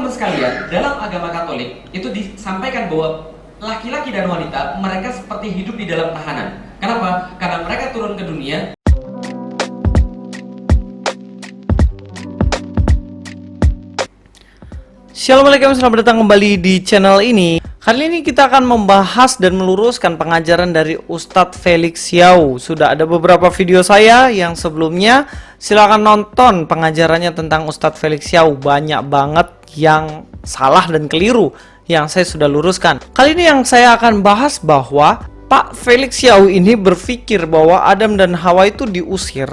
Teman-teman sekalian, dalam agama Katolik itu disampaikan bahwa laki-laki dan wanita mereka seperti hidup di dalam tahanan. Kenapa? Karena mereka turun ke dunia. Assalamualaikum, selamat datang kembali di channel ini. Kali ini kita akan membahas dan meluruskan pengajaran dari Ustadz Felix Xiao. Sudah ada beberapa video saya yang sebelumnya, silahkan nonton pengajarannya tentang Ustadz Felix Xiao. Banyak banget yang salah dan keliru yang saya sudah luruskan. Kali ini yang saya akan bahas bahwa Pak Felix Xiao ini berpikir bahwa Adam dan Hawa itu diusir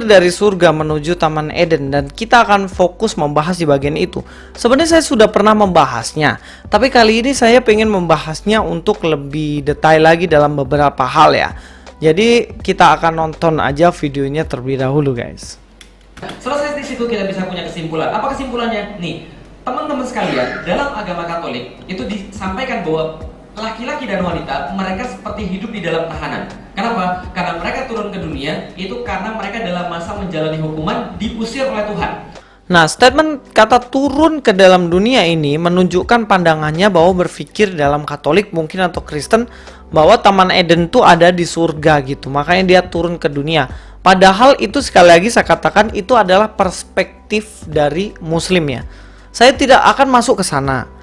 dari surga menuju Taman Eden, dan kita akan fokus membahas di bagian itu. Sebenarnya saya sudah pernah membahasnya, tapi kali ini saya pengen membahasnya untuk lebih detail lagi dalam beberapa hal ya. Jadi kita akan nonton aja videonya terlebih dahulu, guys. Selesai di situ kita bisa punya kesimpulan. Apa kesimpulannya? Nih, teman-teman sekalian, dalam agama Katolik itu disampaikan bahwa laki-laki dan wanita mereka seperti hidup di dalam tahanan. Kenapa? Karena mereka turun ke dunia itu karena mereka dalam masa menjalani hukuman diusir oleh Tuhan. Nah, statement kata turun ke dalam dunia ini menunjukkan pandangannya bahwa berpikir dalam Katolik mungkin atau Kristen bahwa Taman Eden itu ada di surga gitu. Makanya dia turun ke dunia. Padahal itu sekali lagi saya katakan itu adalah perspektif dari Muslim ya. Saya tidak akan masuk ke sana.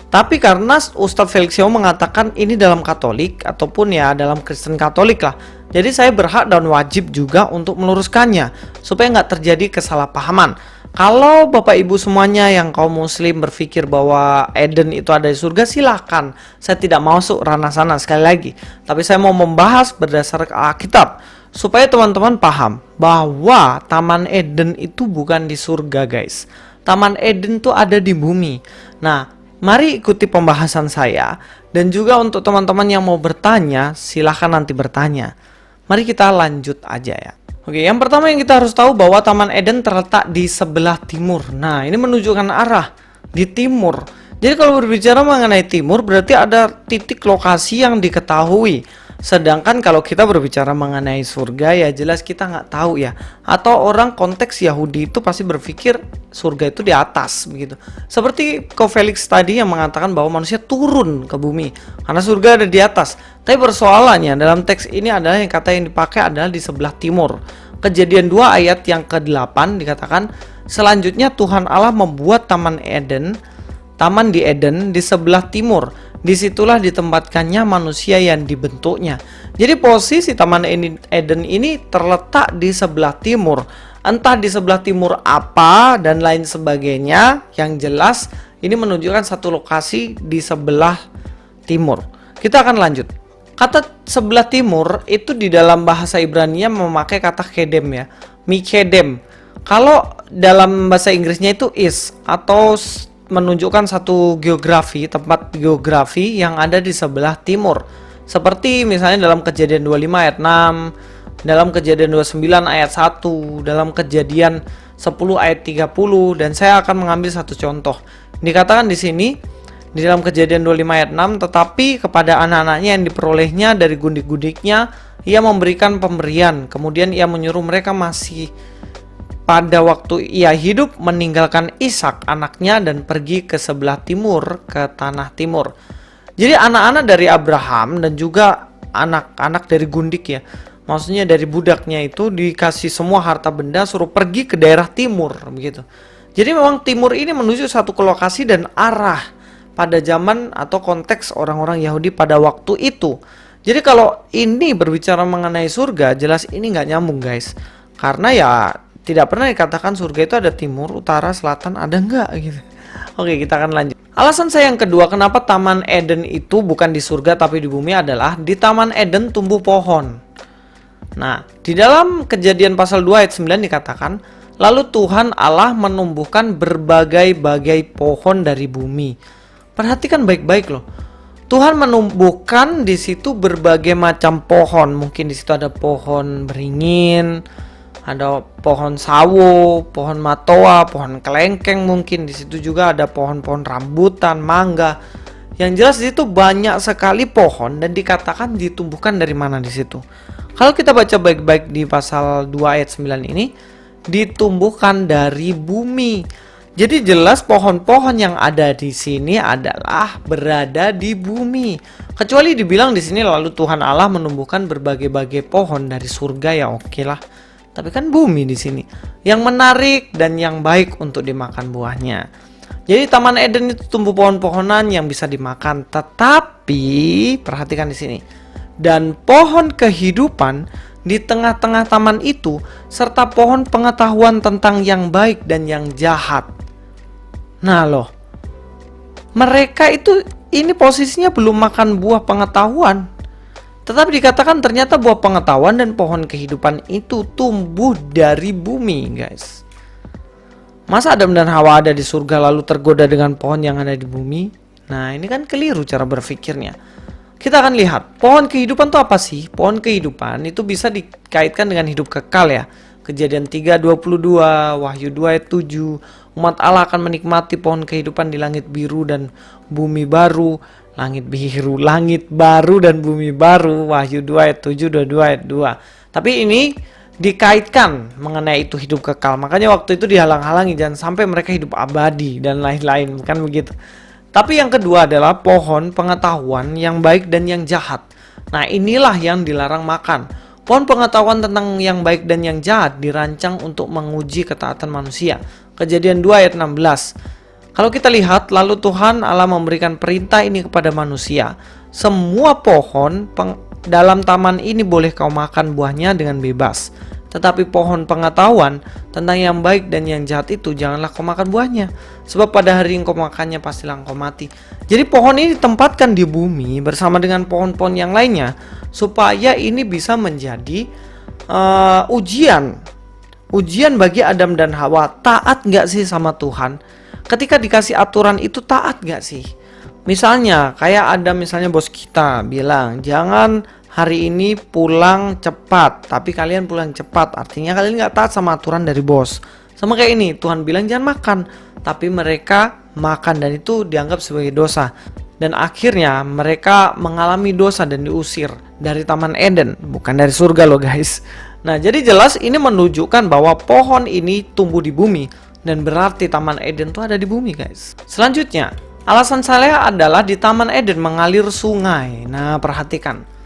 Tapi karena Ustadz Felix Xiao mengatakan ini dalam Katolik ataupun ya dalam Kristen Katolik lah, jadi saya berhak dan wajib juga untuk meluruskannya supaya nggak terjadi kesalahpahaman. Kalau Bapak Ibu semuanya yang kaum Muslim berpikir bahwa Eden itu ada di surga, silahkan. Saya tidak masuk ranah sana sekali lagi. Tapi saya mau membahas berdasarkan Alkitab supaya teman-teman paham bahwa Taman Eden itu bukan di surga, guys. Taman Eden itu ada di bumi. Nah, mari ikuti pembahasan saya, dan juga untuk teman-teman yang mau bertanya, silahkan nanti bertanya. Mari kita lanjut aja ya. Oke, yang pertama yang kita harus tahu bahwa Taman Eden terletak di sebelah timur. Nah, ini menunjukkan arah di timur. Jadi kalau berbicara mengenai timur, berarti ada titik lokasi yang diketahui. Sedangkan kalau kita berbicara mengenai surga, ya jelas kita nggak tahu ya. Atau orang konteks Yahudi itu pasti berpikir surga itu di atas begitu. Seperti Ko Felix tadi yang mengatakan bahwa manusia turun ke bumi karena surga ada di atas. Tapi persoalannya dalam teks ini adalah yang kata yang dipakai adalah di sebelah timur. Kejadian 2 ayat yang ke-8 dikatakan, selanjutnya Tuhan Allah membuat taman di Eden di sebelah timur. Disitulah ditempatkannya manusia yang dibentuknya. Jadi posisi Taman Eden ini terletak di sebelah timur. Entah di sebelah timur apa dan lain sebagainya. Yang jelas ini menunjukkan satu lokasi di sebelah timur. Kita akan lanjut. Kata sebelah timur itu di dalam bahasa Ibrani memakai kata kedem ya. Mikedem. Kalau dalam bahasa Inggrisnya itu is atau menunjukkan satu tempat geografi yang ada di sebelah timur. Seperti misalnya dalam Kejadian 25 ayat 6, dalam Kejadian 29 ayat 1, dalam Kejadian 10 ayat 30, dan saya akan mengambil satu contoh. Dikatakan di sini di dalam Kejadian 25 ayat 6, tetapi kepada anak-anaknya yang diperolehnya dari gundik-gundiknya ia memberikan pemberian, kemudian ia menyuruh mereka masih pada waktu ia hidup meninggalkan Ishak anaknya dan pergi ke sebelah timur, ke tanah timur. Jadi anak-anak dari Abraham dan juga anak-anak dari gundik ya, maksudnya dari budaknya itu dikasih semua harta benda, suruh pergi ke daerah timur begitu. Jadi memang timur ini menuju satu ke lokasi dan arah pada zaman atau konteks orang-orang Yahudi pada waktu itu. Jadi kalau ini berbicara mengenai surga, jelas ini nggak nyambung, guys. Karena ya tidak pernah dikatakan surga itu ada timur, utara, selatan, ada enggak gitu. Oke, kita akan lanjut. Alasan saya yang kedua kenapa Taman Eden itu bukan di surga tapi di bumi adalah di Taman Eden tumbuh pohon. Nah, di dalam Kejadian pasal 2 ayat 9 dikatakan, lalu Tuhan Allah menumbuhkan berbagai-bagai pohon dari bumi. Perhatikan baik-baik loh. Tuhan menumbuhkan di situ berbagai macam pohon. Mungkin di situ ada pohon beringin, ada pohon sawo, pohon matoa, pohon kelengkeng, mungkin di situ juga ada pohon-pohon rambutan, mangga. Yang jelas di situ banyak sekali pohon dan dikatakan ditumbuhkan dari mana di situ. Kalau kita baca baik-baik di pasal 2 ayat 9 ini, ditumbuhkan dari bumi. Jadi jelas pohon-pohon yang ada di sini adalah berada di bumi. Kecuali dibilang di sini lalu Tuhan Allah menumbuhkan berbagai-bagai pohon dari surga, ya oke lah. Tapi kan bumi di sini yang menarik dan yang baik untuk dimakan buahnya. Jadi Taman Eden itu tumbuh pohon-pohonan yang bisa dimakan, tetapi perhatikan di sini. Dan pohon kehidupan di tengah-tengah taman itu serta pohon pengetahuan tentang yang baik dan yang jahat. Nah loh, mereka itu ini posisinya belum makan buah pengetahuan, tetapi dikatakan ternyata buah pengetahuan dan pohon kehidupan itu tumbuh dari bumi, guys. Masa Adam dan Hawa ada di surga lalu tergoda dengan pohon yang ada di bumi? Nah, ini kan keliru cara berpikirnya. Kita akan lihat, pohon kehidupan itu apa sih? Pohon kehidupan itu bisa dikaitkan dengan hidup kekal ya. Kejadian 3:22, Wahyu 2 ayat 7. Umat Allah akan menikmati pohon kehidupan di langit biru dan bumi baru. Langit biru, langit baru dan bumi baru. Wahyu 2 ayat 7, 22 ayat 2. Tapi ini dikaitkan mengenai itu hidup kekal. Makanya waktu itu dihalang-halangi jangan sampai mereka hidup abadi dan lain-lain, kan begitu. Tapi yang kedua adalah pohon pengetahuan yang baik dan yang jahat. Nah, inilah yang dilarang makan. Pohon pengetahuan tentang yang baik dan yang jahat dirancang untuk menguji ketaatan manusia. Kejadian 2 ayat 16. Kalau kita lihat, lalu Tuhan Allah memberikan perintah ini kepada manusia. Semua pohon dalam taman ini boleh kau makan buahnya dengan bebas. Tetapi pohon pengetahuan tentang yang baik dan yang jahat itu janganlah kau makan buahnya. Sebab pada hari engkau makannya pastilah engkau mati. Jadi pohon ini ditempatkan di bumi bersama dengan pohon-pohon yang lainnya. Supaya ini bisa menjadi ujian. Ujian bagi Adam dan Hawa. Taat gak sih sama Tuhan? Ketika dikasih aturan itu taat gak sih? Misalnya kayak ada misalnya bos kita bilang jangan hari ini pulang cepat, tapi kalian pulang cepat, artinya kalian nggak taat sama aturan dari bos. Sama kayak ini, Tuhan bilang jangan makan, tapi mereka makan dan itu dianggap sebagai dosa. Dan akhirnya mereka mengalami dosa dan diusir dari Taman Eden, bukan dari surga loh guys. Nah jadi jelas ini menunjukkan bahwa pohon ini tumbuh di bumi dan berarti Taman Eden itu ada di bumi guys. Selanjutnya, alasan saya adalah di Taman Eden mengalir sungai. Nah perhatikan.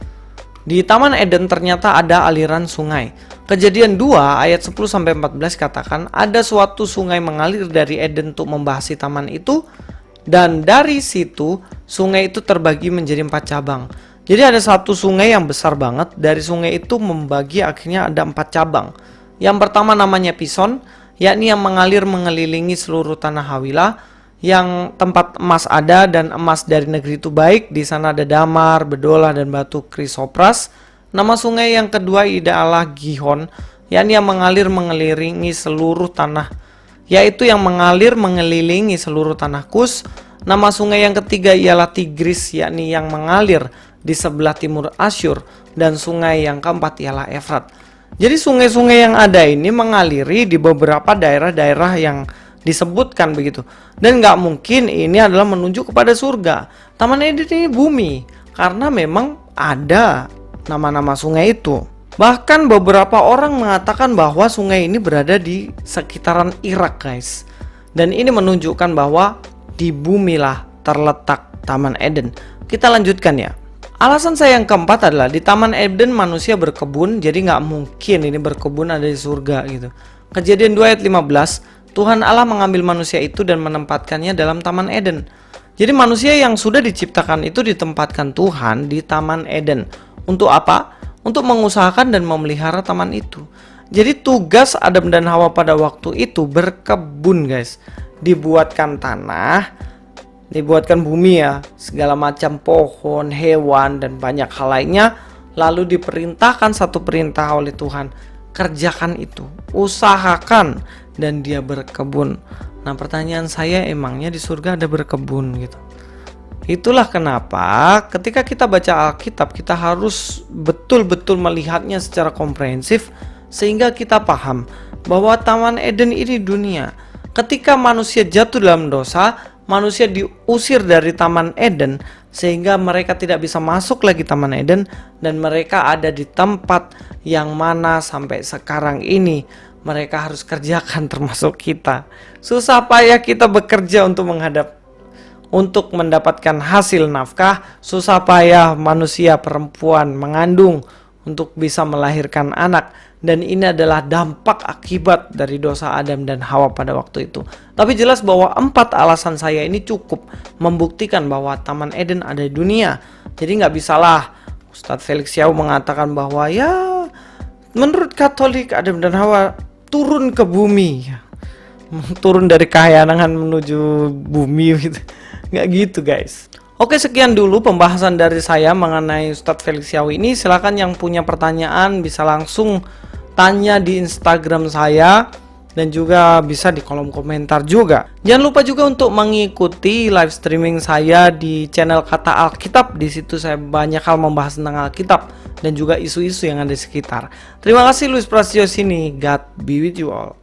Di Taman Eden ternyata ada aliran sungai. Kejadian 2 ayat 10-14 katakan ada suatu sungai mengalir dari Eden untuk membahasi taman itu. Dan dari situ sungai itu terbagi menjadi 4 cabang. Jadi ada satu sungai yang besar banget. Dari sungai itu membagi akhirnya ada 4 cabang. Yang pertama namanya Pison, yakni yang mengalir mengelilingi seluruh tanah Hawilah. Yang tempat emas ada dan emas dari negeri itu baik. Di sana ada damar, bedolah dan batu krisopras. Nama sungai yang kedua adalah Gihon, yakni yang mengalir mengelilingi seluruh tanah, yaitu yang mengalir mengelilingi seluruh tanah Kus. Nama sungai yang ketiga ialah Tigris, yakni yang mengalir di sebelah timur Asyur. Dan sungai yang keempat ialah Efrat. Jadi sungai-sungai yang ada ini mengaliri di beberapa daerah-daerah yang disebutkan begitu. Dan nggak mungkin ini adalah menunjuk kepada surga. Taman Eden ini bumi, karena memang ada nama-nama sungai itu. Bahkan beberapa orang mengatakan bahwa sungai ini berada di sekitaran Irak guys. Dan ini menunjukkan bahwa di bumilah terletak Taman Eden. Kita lanjutkan ya. Alasan saya yang keempat adalah di Taman Eden manusia berkebun, jadi nggak mungkin ini berkebun ada di surga gitu. Kejadian 2 ayat 15. Tuhan Allah mengambil manusia itu dan menempatkannya dalam Taman Eden. Jadi manusia yang sudah diciptakan itu ditempatkan Tuhan di Taman Eden. Untuk apa? Untuk mengusahakan dan memelihara taman itu. Jadi tugas Adam dan Hawa pada waktu itu berkebun guys. Dibuatkan tanah, dibuatkan bumi ya, segala macam pohon, hewan dan banyak hal lainnya. Lalu diperintahkan satu perintah oleh Tuhan. Kerjakan itu, usahakan, dan dia berkebun. Nah pertanyaan saya, emangnya di surga ada berkebun gitu? Itulah kenapa ketika kita baca Alkitab kita harus betul-betul melihatnya secara komprehensif sehingga kita paham bahwa Taman Eden ini dunia. Ketika manusia jatuh dalam dosa, manusia diusir dari Taman Eden sehingga mereka tidak bisa masuk lagi Taman Eden dan mereka ada di tempat yang mana sampai sekarang ini mereka harus kerjakan, termasuk kita. Susah payah kita bekerja untuk mendapatkan hasil nafkah, susah payah manusia perempuan mengandung untuk bisa melahirkan anak. Dan ini adalah dampak akibat dari dosa Adam dan Hawa pada waktu itu. Tapi jelas bahwa 4 alasan saya ini cukup membuktikan bahwa Taman Eden ada di dunia. Jadi nggak bisalah Ustadz Felix Xiao mengatakan bahwa ya menurut Katolik Adam dan Hawa turun ke bumi. Turun dari kahyangan menuju bumi gitu. Nggak gitu guys. Oke, sekian dulu pembahasan dari saya mengenai Ustadz Felix Xiao ini. Silakan yang punya pertanyaan bisa langsung tanya di Instagram saya dan juga bisa di kolom komentar juga. Jangan lupa juga untuk mengikuti live streaming saya di channel Kata Alkitab. Di situ saya banyak hal membahas tentang Alkitab dan juga isu-isu yang ada di sekitar. Terima kasih, Luis Prasetyo sini. God be with you all.